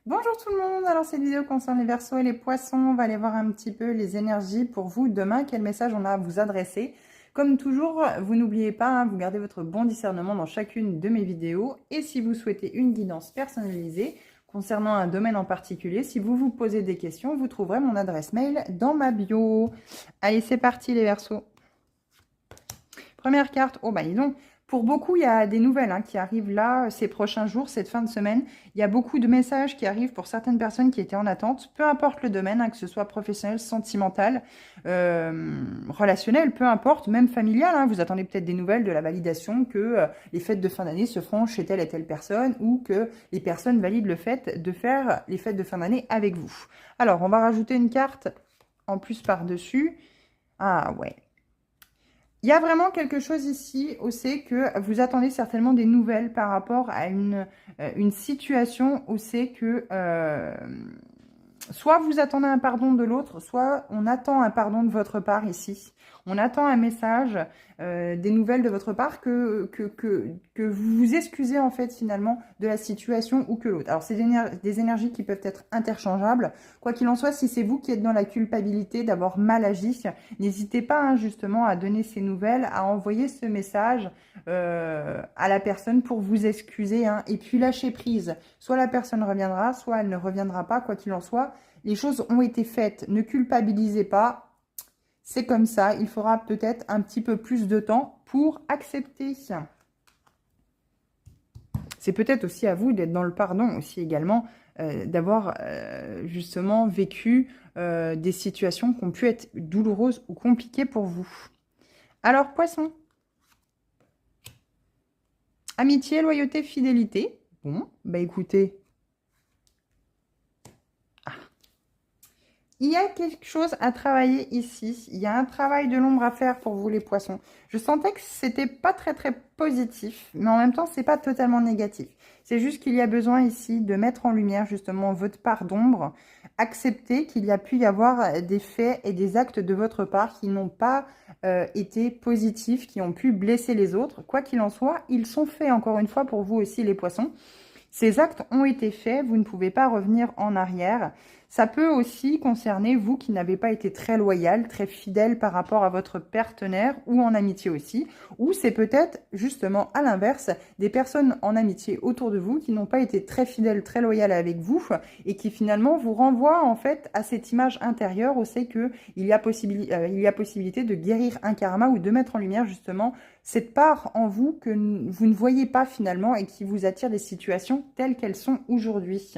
Bonjour tout le monde, alors cette vidéo concerne les Verseaux et les Poissons. On va aller voir un petit peu les énergies pour vous demain, quel message on a à vous adresser. Comme toujours, vous n'oubliez pas, hein, vous gardez votre bon discernement dans chacune de mes vidéos. Et si vous souhaitez une guidance personnalisée concernant un domaine en particulier, si vous vous posez des questions, vous trouverez mon adresse mail dans ma bio. Allez, c'est parti les Verseaux. Première carte, oh bah dis donc, pour beaucoup, il y a des nouvelles qui arrivent là, ces prochains jours, cette fin de semaine. Il y a beaucoup de messages qui arrivent pour certaines personnes qui étaient en attente, peu importe le domaine, que ce soit professionnel, sentimental, relationnel, peu importe, même familial. Vous attendez peut-être des nouvelles de la validation que les fêtes de fin d'année se feront chez telle et telle personne ou que les personnes valident le fait de faire les fêtes de fin d'année avec vous. Alors, on va rajouter une carte en plus par-dessus. Ah ouais. Il y a vraiment quelque chose ici, c'est que vous attendez certainement des nouvelles par rapport à une situation où c'est que soit vous attendez un pardon de l'autre, soit on attend un pardon de votre part ici. On attend un message, des nouvelles de votre part que vous vous excusez en fait finalement de la situation ou que l'autre. Alors c'est des énergies qui peuvent être interchangeables. Quoi qu'il en soit, si c'est vous qui êtes dans la culpabilité d'avoir mal agi, n'hésitez pas justement à donner ces nouvelles, à envoyer ce message à la personne pour vous excuser et puis lâcher prise. Soit la personne reviendra, soit elle ne reviendra pas, quoi qu'il en soit. Les choses ont été faites, ne culpabilisez pas. C'est comme ça, il faudra peut-être un petit peu plus de temps pour accepter. C'est peut-être aussi à vous d'être dans le pardon aussi également, d'avoir justement vécu des situations qui ont pu être douloureuses ou compliquées pour vous. Alors, Poisson. Amitié, loyauté, fidélité. Bon, bah écoutez, il y a quelque chose à travailler ici. Il y a un travail de l'ombre à faire pour vous les poissons. Je sentais que c'était pas très positif, mais en même temps, c'est pas totalement négatif. C'est juste qu'il y a besoin ici de mettre en lumière justement votre part d'ombre, accepter qu'il y a pu y avoir des faits et des actes de votre part qui n'ont pas été positifs, qui ont pu blesser les autres. Quoi qu'il en soit, ils sont faits encore une fois pour vous aussi les poissons. Ces actes ont été faits, vous ne pouvez pas revenir en arrière. Ça peut aussi concerner vous qui n'avez pas été très loyal, très fidèle par rapport à votre partenaire ou en amitié aussi. Ou c'est peut-être justement à l'inverse, des personnes en amitié autour de vous qui n'ont pas été très fidèles, très loyales avec vous et qui finalement vous renvoient en fait à cette image intérieure où c'est qu'il y a possibilité de guérir un karma ou de mettre en lumière justement cette part en vous que vous ne voyez pas finalement et qui vous attire des situations telles qu'elles sont aujourd'hui.